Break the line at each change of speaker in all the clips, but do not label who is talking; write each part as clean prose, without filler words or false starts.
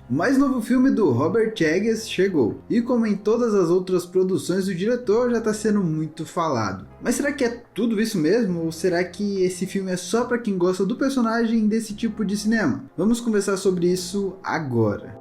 O mais novo filme do Robert Eggers chegou, e como em todas as outras produções do diretor já está sendo muito falado. Mas será que é tudo isso mesmo? Ou será que esse filme é só para quem gosta do personagem desse tipo de cinema? Vamos conversar sobre isso agora.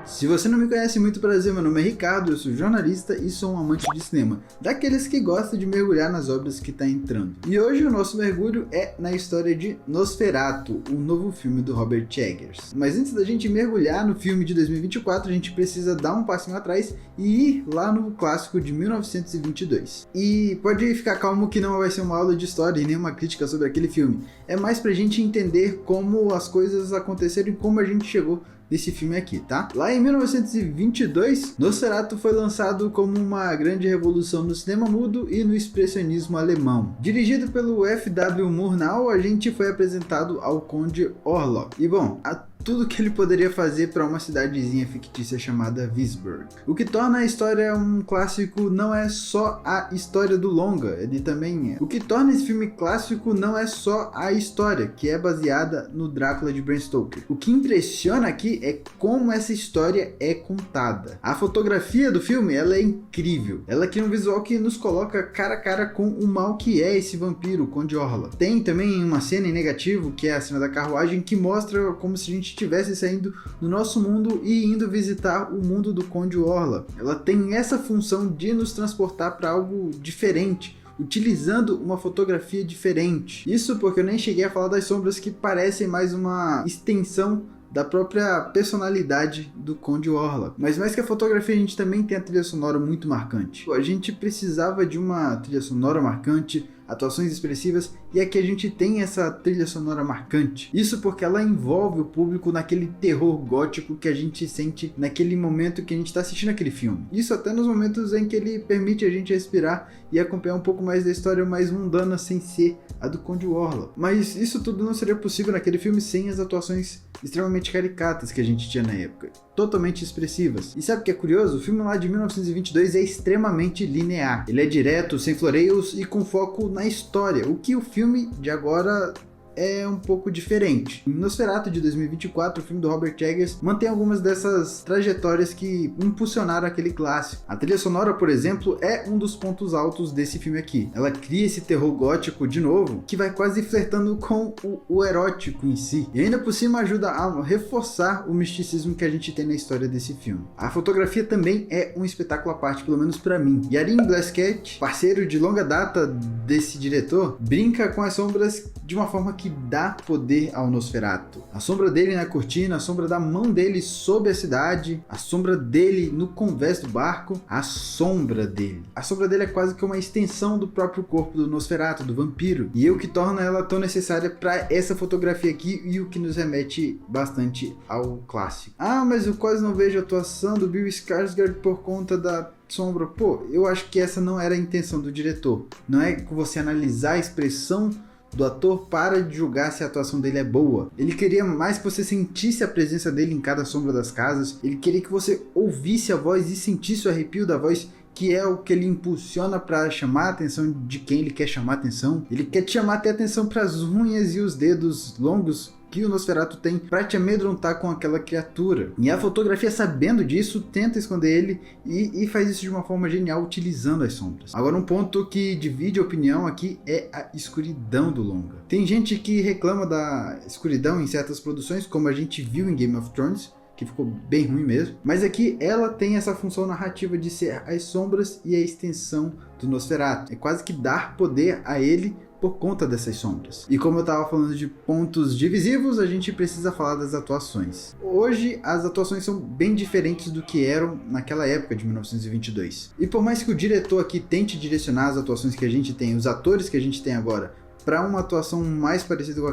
Se você não me conhece, muito prazer, meu nome é Ricardo, eu sou jornalista e sou um amante de cinema, daqueles que gosta de mergulhar nas obras que está entrando. E hoje o nosso mergulho é na história de Nosferatu, o novo filme do Robert Eggers. Mas antes da gente mergulhar no filme de 2024, a gente precisa dar um passinho atrás e ir lá no clássico de 1922. E pode ficar calmo que não vai ser uma aula de história e nem uma crítica sobre aquele filme, é mais pra gente entender como as coisas aconteceram e como a gente chegou desse filme aqui, tá? Lá em 1922, Nosferatu foi lançado como uma grande revolução no cinema mudo e no expressionismo alemão. Dirigido pelo F.W. Murnau, a gente foi apresentado ao Conde Orlok. E bom, tudo que ele poderia fazer para uma cidadezinha fictícia chamada Visburg. O que torna a história um clássico não é só a história do longa, ele também é. O que torna esse filme clássico não é só a história, que é baseada no Drácula de Bram Stoker. O que impressiona aqui é como essa história é contada. A fotografia do filme, ela é incrível. Ela cria um visual que nos coloca cara a cara com o mal que é esse vampiro, o Conde Orlok. Tem também uma cena em negativo, que é a cena da carruagem, que mostra como se a gente estivesse saindo do nosso mundo e indo visitar o mundo do Conde Orlok. Ela tem essa função de nos transportar para algo diferente, utilizando uma fotografia diferente. Isso porque eu nem cheguei a falar das sombras, que parecem mais uma extensão da própria personalidade do Conde Orlok. Mas mais que a fotografia, a gente também tem a trilha sonora muito marcante. A gente precisava de uma trilha sonora marcante, atuações expressivas, e aqui a gente tem essa trilha sonora marcante. Isso porque ela envolve o público naquele terror gótico que a gente sente naquele momento que a gente está assistindo aquele filme. Isso até nos momentos em que ele permite a gente respirar e acompanhar um pouco mais da história mais mundana sem ser a do Conde Orlok. Mas isso tudo não seria possível naquele filme sem as atuações extremamente caricatas que a gente tinha na época, totalmente expressivas. E sabe o que é curioso? O filme lá de 1922 é extremamente linear. Ele é direto, sem floreios e com foco na história, o que o filme de agora é um pouco diferente. Em Nosferatu de 2024, o filme do Robert Eggers mantém algumas dessas trajetórias que impulsionaram aquele clássico. A trilha sonora, por exemplo, é um dos pontos altos desse filme aqui. Ela cria esse terror gótico de novo, que vai quase flertando com o erótico em si. E ainda por cima ajuda a reforçar o misticismo que a gente tem na história desse filme. A fotografia também é um espetáculo à parte, pelo menos pra mim. Yarin Blasquet, parceiro de longa data desse diretor, brinca com as sombras de uma forma que dá poder ao Nosferatu. A sombra dele na cortina, a sombra da mão dele sobre a cidade, a sombra dele no convés do barco, a sombra dele. A sombra dele é quase que uma extensão do próprio corpo do Nosferatu, do vampiro, e é o que torna ela tão necessária para essa fotografia aqui e o que nos remete bastante ao clássico. Ah, mas eu quase não vejo a atuação do Bill Skarsgård por conta da sombra. Pô, eu acho que essa não era a intenção do diretor. Não é que você analisar a expressão do ator para de julgar se a atuação dele é boa. Ele queria mais que você sentisse a presença dele em cada sombra das casas. Ele queria que você ouvisse a voz e sentisse o arrepio da voz, que é o que ele impulsiona para chamar a atenção de quem ele quer chamar a atenção. Ele quer te chamar até a atenção para as unhas e os dedos longos que o Nosferatu tem para te amedrontar com aquela criatura. E a fotografia, sabendo disso, tenta esconder ele e faz isso de uma forma genial, utilizando as sombras. Agora, um ponto que divide a opinião aqui é a escuridão do longa. Tem gente que reclama da escuridão em certas produções, como a gente viu em Game of Thrones, que ficou bem ruim mesmo, mas aqui ela tem essa função narrativa de ser as sombras e a extensão do Nosferatu. É quase que dar poder a ele por conta dessas sombras. E como eu estava falando de pontos divisivos, a gente precisa falar das atuações. Hoje, as atuações são bem diferentes do que eram naquela época de 1922. E por mais que o diretor aqui tente direcionar as atuações que a gente tem, os atores que a gente tem agora, para uma atuação mais parecida com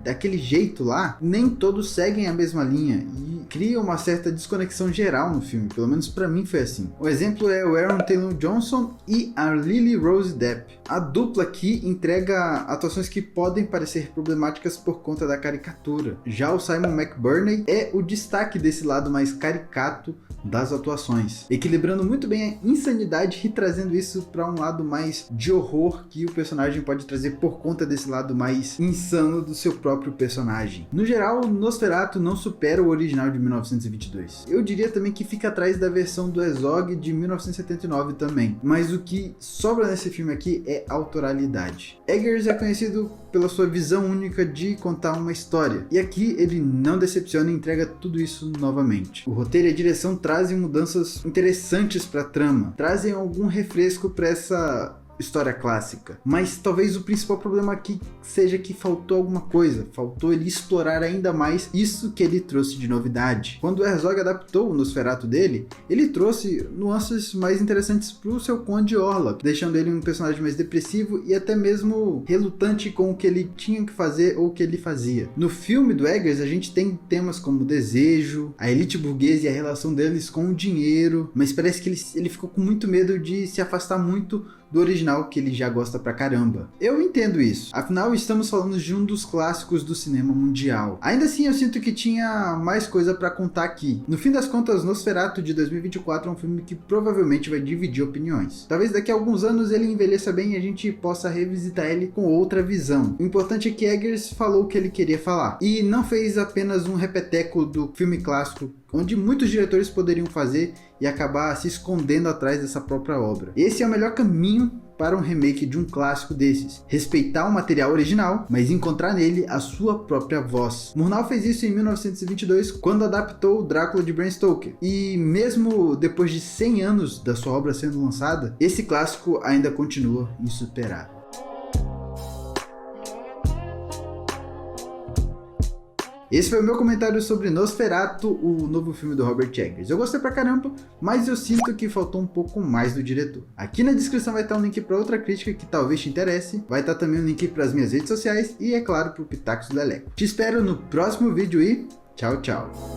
daquele jeito lá, nem todos seguem a mesma linha e cria uma certa desconexão geral no filme, pelo menos para mim foi assim. O exemplo é o Aaron Taylor Johnson e a Lily Rose Depp. A dupla aqui entrega atuações que podem parecer problemáticas por conta da caricatura. Já o Simon McBurney é o destaque desse lado mais caricato das atuações, equilibrando muito bem a insanidade e trazendo isso para um lado mais de horror que o personagem pode trazer por conta desse lado mais insano do seu próprio personagem. No geral, Nosferatu não supera o original de 1922. Eu diria também que fica atrás da versão do Herzog de 1979 também, mas o que sobra nesse filme aqui é autoralidade. Eggers é conhecido pela sua visão única de contar uma história, e aqui ele não decepciona e entrega tudo isso novamente. O roteiro e a direção trazem mudanças interessantes para a trama, trazem algum refresco para essa história clássica, mas talvez o principal problema aqui seja que faltou alguma coisa, faltou ele explorar ainda mais isso que ele trouxe de novidade. Quando o Herzog adaptou o Nosferatu dele, ele trouxe nuances mais interessantes para o seu Conde Orlok, deixando ele um personagem mais depressivo e até mesmo relutante com o que ele tinha que fazer ou o que ele fazia. No filme do Eggers a gente tem temas como o desejo, a elite burguesa e a relação deles com o dinheiro, mas parece que ele ficou com muito medo de se afastar muito do original que ele já gosta pra caramba. Eu entendo isso, afinal estamos falando de um dos clássicos do cinema mundial. Ainda assim eu sinto que tinha mais coisa pra contar aqui. No fim das contas, Nosferatu de 2024 é um filme que provavelmente vai dividir opiniões. Talvez daqui a alguns anos ele envelheça bem e a gente possa revisitar ele com outra visão. O importante é que Eggers falou o que ele queria falar, e não fez apenas um repeteco do filme clássico, onde muitos diretores poderiam fazer e acabar se escondendo atrás dessa própria obra. Esse é o melhor caminho para um remake de um clássico desses: respeitar o material original, mas encontrar nele a sua própria voz. Murnau fez isso em 1922, quando adaptou o Drácula de Bram Stoker, e mesmo depois de 100 anos da sua obra sendo lançada, esse clássico ainda continua insuperável. Esse foi o meu comentário sobre Nosferatu, o novo filme do Robert Eggers. Eu gostei pra caramba, mas eu sinto que faltou um pouco mais do diretor. Aqui na descrição vai estar um link para outra crítica que talvez te interesse, vai estar também um link para as minhas redes sociais e, é claro, pro Pitacos do Leleco. Te espero no próximo vídeo e tchau, tchau!